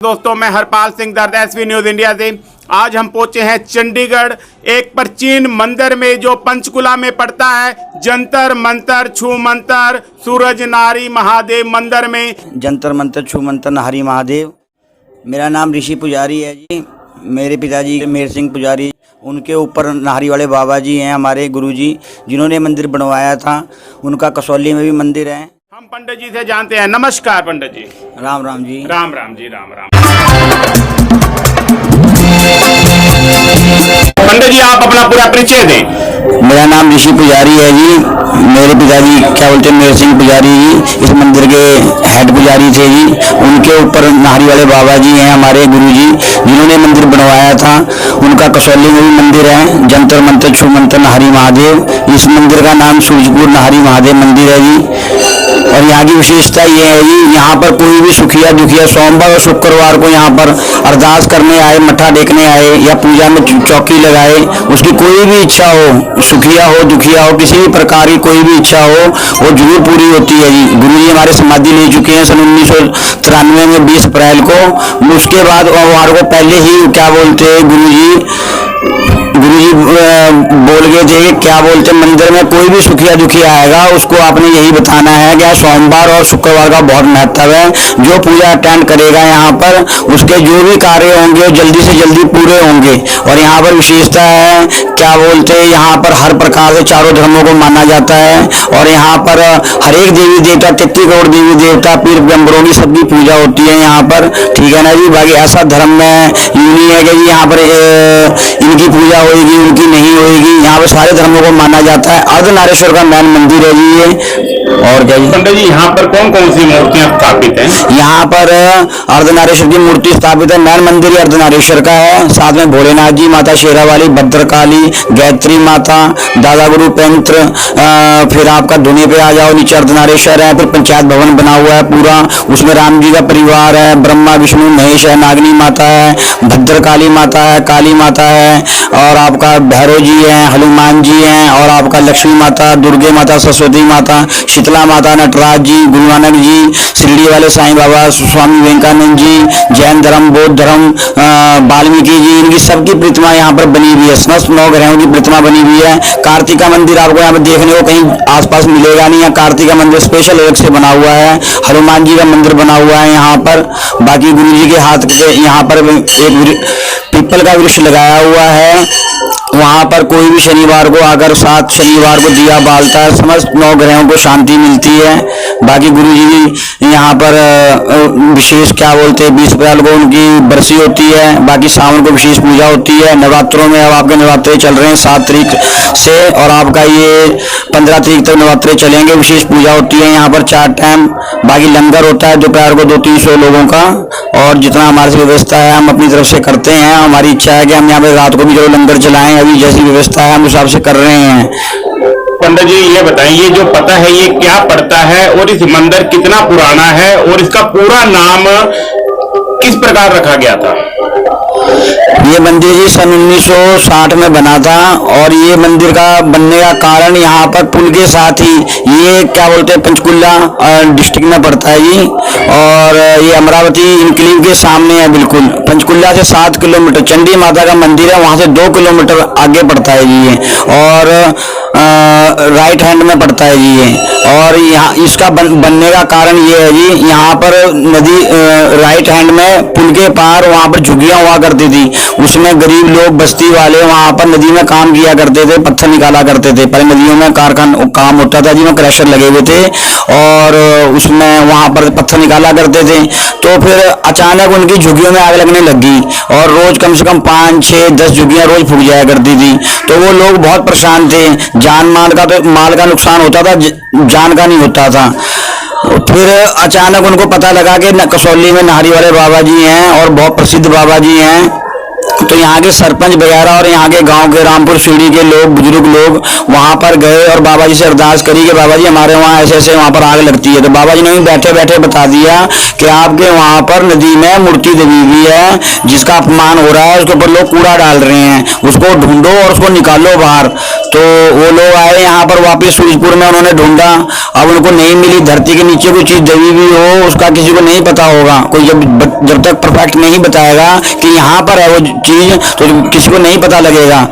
दोस्तों मैं हरपाल सिंह दर्द एसवी न्यूज इंडिया से। आज हम पहुंचे हैं चंडीगढ़ एक प्राचीन मंदिर में जो पंचकुला में पड़ता है। जंतर मंतर छू मंतर सूरज नारी महादेव मंदिर में जंतर मंतर छू मंतर नारी महादेव। मेरा नाम ऋषि पुजारी है जी। मेरे पिताजी मेहर सिंह पुजारी, उनके ऊपर नाहरी वाले बाबा जी हैं हमारे गुरुजी, जिन्होंने मंदिर बनवाया था। उनका कसौली में भी मंदिर है। हम पंडित जी से जानते हैं। नमस्कार पंडित जी। राम राम जी। राम राम जी। राम राम। पंडित जी आप अपना पूरा परिचय दें। मेरा नाम ऋषि पुजारी है जी। मेरे पिताजी क्या बोलते हैं मेहर सिंह पुजारी जी, इस मंदिर के हेड पुजारी थे जी। उनके ऊपर नाहरी वाले बाबा जी हैं हमारे गुरुजी, जिन्होंने मंदिर बनवाया था। उनका कसौली में भी मंदिर है। जंतर मंतर छू मंतर नाहरी महादेव। इस मंदिर का नाम सूरजपुर नाहरी महादेव मंदिर है जी। और यहाँ की विशेषता ये है जी, यहाँ पर कोई भी सुखिया दुखिया सोमवार और शुक्रवार को यहाँ पर अरदास करने आए, मत्था टेकने आए या पूजा में चौकी लगाए, उसकी कोई भी इच्छा हो, सुखिया हो दुखिया हो, किसी भी प्रकार की कोई भी इच्छा हो, वो जरूर पूरी होती है जी। गुरु जी हमारे समाधि ले चुके हैं सन 1993 में 20 अप्रैल को। उसके बाद हमारे को पहले ही क्या बोलते हैं गुरु जी बोल गए थे, क्या बोलते मंदिर में कोई भी सुखिया दुखिया आएगा उसको आपने यही बताना है कि सोमवार और शुक्रवार का बहुत महत्व है। जो पूजा अटेंड करेगा यहाँ पर उसके जो भी कार्य होंगे वो जल्दी से जल्दी पूरे होंगे। और यहाँ पर विशेषता है क्या बोलते हैं, यहाँ पर हर प्रकार से चारों धर्मों को माना जाता है। और यहाँ पर हर एक देवी देवता 33 करोड़ देवी देवता पीर पैगंबरों की सबकी पूजा होती है यहाँ पर, ठीक है ना जी। बाकी ऐसा धर्म में यूं नहीं है कि यहाँ पर इनकी पूजा होगी उनकी नहीं होगी। यहाँ पर सारे धर्मों को माना जाता है। अर्धनारेश्वर का मैन मंदिर है जी ये। और क्या जी पंडित जी यहाँ पर कौन कौन सी मूर्तियाँ स्थापित हैं? यहाँ पर अर्धनारेश्वर की मूर्ति स्थापित है। मैन मंदिर ही अर्धनारेश्वर का है। साथ में भोलेनाथ जी, माता शेरावाली, भद्रकाली, गायत्री माता, दादा गुरु पेंत्र, फिर आपका धुने पे आ जाओ नीचे अर्धनारेश्वर है। फिर पंचायत भवन बना हुआ है पूरा, उसमें राम जी का परिवार है, ब्रह्मा विष्णु महेश है, नागनी माता है, भद्रकाली माता है, काली माता है, और आपका भैरव जी हैं, हनुमान जी हैं, और आपका लक्ष्मी माता, दुर्गे माता, सरस्वती माता, शीतला माता, नटराज जी, गुरु नानक जी, शिरडी वाले साईं बाबा, स्वामी विवेकानंद जी, जैन धर्म, बौद्ध धर्म, वाल्मीकि जी, इनकी सबकी प्रतिमा यहाँ पर बनी हुई है। समस्त 9 ग्रहों की प्रतिमा बनी हुई है। कार्तिका मंदिर आपको यहाँ पर देखने को कहीं आसपास मिलेगा नहीं। कार्तिका मंदिर स्पेशल अलग से बना हुआ है। हनुमान जी का मंदिर बना हुआ है यहाँ पर। बाकी गुरु जी के हाथ के यहाँ पर एक पीपल का वृक्ष लगाया हुआ है। वहाँ पर कोई भी शनिवार को आकर 7 शनिवार को दिया बालता है। समस्त 9 ग्रहों को शांति मिलती है। बाकी गुरु जी की यहाँ पर विशेष क्या बोलते हैं 20 अप्रैल को उनकी बरसी होती है। बाकी सावन को विशेष पूजा होती है। नवरात्रों में अब आपके नवरात्रे चल रहे हैं 7 तारीख से, और आपका ये 15 तारीख तक नवरात्रे चलेंगे। विशेष पूजा होती है यहाँ पर 4 टाइम। बाकी लंगर होता है दोपहर को 200-300 लोगों का। और जितना हमारे से व्यवस्था है हम अपनी तरफ से करते हैं। हमारी इच्छा है कि हम यहाँ पे रात को भी जो लंगर चलाएं, अभी जैसी व्यवस्था है हम उस हिसाब से कर रहे हैं। पंडित जी ये बताइए जो पता है ये क्या पड़ता है और इस मंदिर कितना पुराना है और इसका पूरा नाम किस प्रकार रखा गया था? ये मंदिर जी सन 1960 में बना था। और ये मंदिर का बनने का कारण यहाँ पर पुल के साथ ही, ये क्या बोलते हैं पंचकुला डिस्ट्रिक्ट में पड़ता है जी। और ये अमरावती इनक्लेव के सामने है बिल्कुल। पंचकुला से 7 किलोमीटर चंडी माता का मंदिर है, वहाँ से 2 किलोमीटर आगे पड़ता है जी ये। और राइट हैंड में पड़ता है जी ये। और यहाँ इसका बनने का कारण ये है जी, यहाँ पर नदी राइट हैंड में पुल के पार वहाँ पर झुग्गियाँ हुआ करती थी। उसमें गरीब लोग बस्ती वाले वहाँ पर नदी में काम किया करते थे, पत्थर निकाला करते थे। पहले नदियों में कारखाना काम होता था जिसमें क्रैशर लगे हुए थे, और उसमें वहाँ पर पत्थर निकाला करते थे। तो फिर अचानक उनकी झुग्गियों में आग लगने लगी, और रोज कम से कम 5, 6, 10 झुग्गियाँ रोज फूक जाया करती थी। तो वो लोग बहुत परेशान थे। जान माल का नुकसान होता था, जान का नहीं होता था। फिर अचानक उनको पता लगा कि कसौली में नाहरी वाले बाबा जी हैं और बहुत प्रसिद्ध बाबा जी हैं। तो यहाँ के सरपंच वगैरह और यहाँ के गांव के रामपुर सीढ़ी के लोग, बुजुर्ग लोग वहां पर गए और बाबा जी से अरदास करी कि बाबा जी हमारे वहाँ ऐसे ऐसे वहां पर आग लगती है। तो बाबा जी ने बैठे बैठे बता दिया कि आपके वहां पर नदी में मूर्ति दबी हुई है जिसका अपमान हो रहा है, उसके ऊपर लोग कूड़ा डाल रहे हैं, उसको ढूंढो और उसको निकालो बाहर। तो वो लोग आए यहाँ पर वापिस सूरजपुर में, उन्होंने ढूंढा, अब उनको नहीं मिली। धरती के नीचे कोई चीज दबी हुई हो उसका किसी को नहीं पता होगा, कोई जब तक परफेक्ट नहीं बताएगा कि यहाँ पर है वो चीज तो किसी को नहीं पता लगेगा।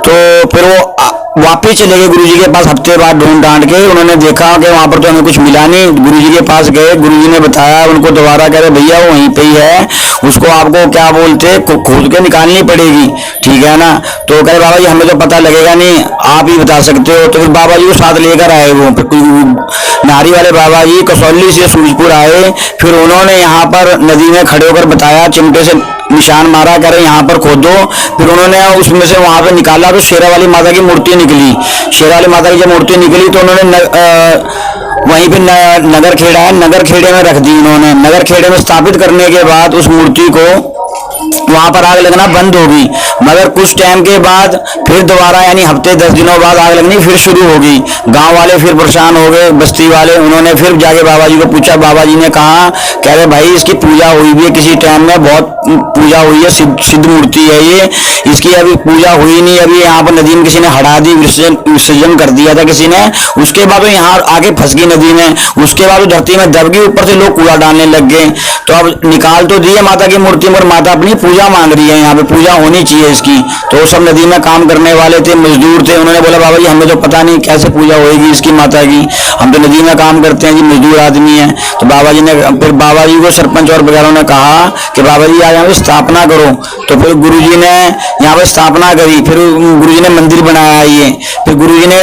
तो फिर वो वापिस चले गए गुरुजी के पास हफ्ते बाद ढूंढ ढांड के। उन्होंने देखा कि वहां पर तो हमें कुछ मिला नहीं। गुरुजी के पास गए, गुरुजी ने बताया उनको दोबारा, कह रहे भैया वो वहीं पे ही है, उसको आपको क्या बोलते खोद के निकालनी पड़ेगी, ठीक है ना। तो कहे बाबा जी हमें तो पता लगेगा नहीं, आप ही बता सकते हो। तो फिर बाबा जी को साथ लेकर आए, वो नारी वाले बाबा जी कसौली से सूरजपुर आए। फिर उन्होंने यहाँ पर नदी में खड़े होकर बताया, चिमटे से निशान मारा, कह रहे यहाँ पर खोदो। फिर उन्होंने उसमें से वहां पे निकाला तो शेरावाली माता की मूर्ति निकली। शेरावाली माता की जब मूर्ति निकली तो उन्होंने वहीं पे नगर खेड़ा है, नगर खेड़े में रख दी उन्होंने। नगर खेड़े में स्थापित करने के बाद उस मूर्ति को वहां पर आग लगना बंद होगी, मगर कुछ टाइम के बाद फिर दोबारा यानी हफ्ते 10 दिनों बाद आग लगनी फिर शुरू होगी। गांव वाले फिर परेशान हो गए, बस्ती वाले। उन्होंने फिर जाके बाबा जी को पूछा, बाबा जी ने कहा, कह रहे भाई इसकी पूजा हुई भी है किसी टाइम में, बहुत पूजा हुई है, सिद्ध मूर्ति है ये, इसकी अभी पूजा हुई नहीं, अभी यहाँ पर नदी में किसी ने हटा दी, विसर्जन कर दिया था किसी ने। उसके बाद यहाँ आगे फंस गई नदी में, उसके बाद धरती में दब गई, ऊपर से लोग कूड़ा डालने लग गए। तो अब निकाल तो दी है माता की मूर्ति, मगर माता अपनी पूजा मांग रही है, यहाँ पे पूजा होनी चाहिए इसकी। तो सब नदी में काम करने वाले थे, मजदूर थे, उन्होंने बोला बाबा जी हमें तो पता नहीं कैसे पूजा होगी इसकी माता की, हम तो नदी में काम करते हैं जी, मजदूर आदमी है। तो बाबा जी ने फिर बाबा जी को सरपंच और वगैरह ने कहा कि बाबा जी आज यहाँ पे स्थापना करो। तो फिर गुरु जी ने यहाँ पे स्थापना करी, फिर गुरु जी ने मंदिर बनाया ये। फिर गुरु जी ने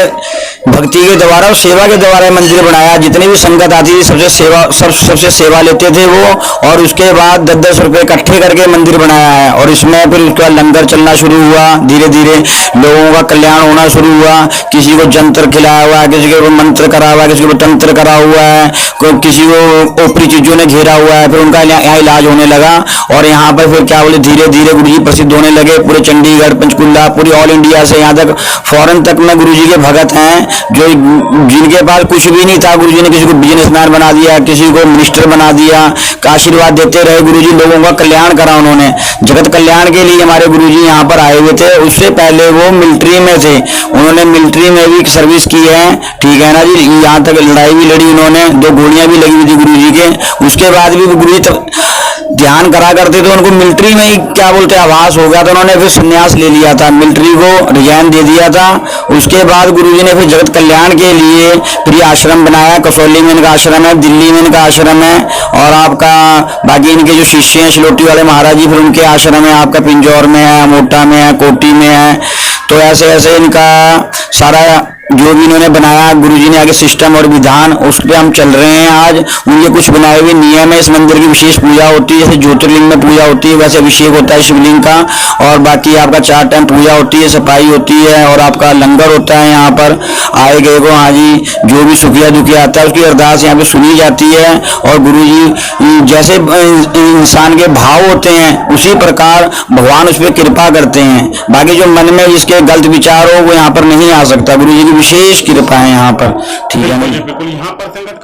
भक्ति के द्वारा और सेवा के द्वारा मंदिर बनाया। जितनी भी संगत आती थी सबसे सेवा लेते थे वो, और उसके बाद 10-10 रुपए इकट्ठे करके मंदिर बनाया है। और इसमें फिर उसके बाद लंगर चलना शुरू हुआ, धीरे धीरे लोगों का कल्याण होना शुरू हुआ। किसी को जंतर खिलाया हुआ है, किसी को मंत्र करा हुआ है, किसी को तंत्र करा हुआ है, किसी को ऊपरी चीजों ने घेरा हुआ है। फिर उनका यहाँ इलाज होने लगा और यहाँ पर फिर क्या बोले धीरे धीरे गुरु जी प्रसिद्ध होने लगे। पूरे चंडीगढ़, पंचकुला, पूरी ऑल इंडिया से यहाँ तक फॉरेन तक में गुरु जी के भगत हैं, जो जिनके पास कुछ भी नहीं था गुरु जी ने किसी को बिजनेसमैन बना दिया, किसी को मिनिस्टर बना दिया। का आशीर्वाद देते रहे गुरु जी, लोगों का कल्याण करा उन्होंने। जगत कल्याण के लिए हमारे गुरु जी यहाँ पर आए हुए थे। उससे पहले वो मिलिट्री में थे, उन्होंने मिलिट्री में भी सर्विस की है, ठीक है ना जी। यहाँ तक लड़ाई भी लड़ी उन्होंने, 2 गोलियां भी लगी हुई थी गुरु जी के। उसके बाद भी गुरु जी ध्यान करा करते थे, उनको मिलिट्री में ही क्या बोलते आभास हो गया था, उन्होंने फिर संन्यास ले लिया था, मिलिट्री को रिजाइन दे दिया था। उसके बाद गुरुजी ने फिर जगत कल्याण के लिए फिर आश्रम बनाया। कसौली में इनका आश्रम है, दिल्ली में इनका आश्रम है, और आपका बाकी इनके जो शिष्य हैं शिलोटी वाले महाराज जी, फिर उनके आश्रम है आपका पिंजौर में है, मोटा में है, कोटी में है। तो ऐसे ऐसे इनका सारा जो भी इन्होंने बनाया गुरुजी ने आगे सिस्टम और विधान, उस पर हम चल रहे हैं। आज उनके कुछ बनाए हुए नियम है। इस मंदिर की विशेष पूजा होती है, जैसे ज्योतिर्लिंग में पूजा होती है वैसे अभिषेक होता है शिवलिंग का, और बाकी आपका 4 टाइम पूजा होती है, सफाई होती है, और आपका लंगर होता है। यहाँ पर आए गए को हाँ जी जो भी सुखिया दुखिया आता है उसकी अरदास यहाँ पे सुनी जाती है। और गुरुजी जैसे इंसान के भाव होते हैं उसी प्रकार भगवान उस पर कृपा करते हैं। बाकी जो मन में जिसके गलत विचार हो वो यहाँ पर नहीं आ सकता। गुरुजी की विशेष कृपा है यहाँ पर, ठीक है ना। बिल्कुल यहाँ पर संगत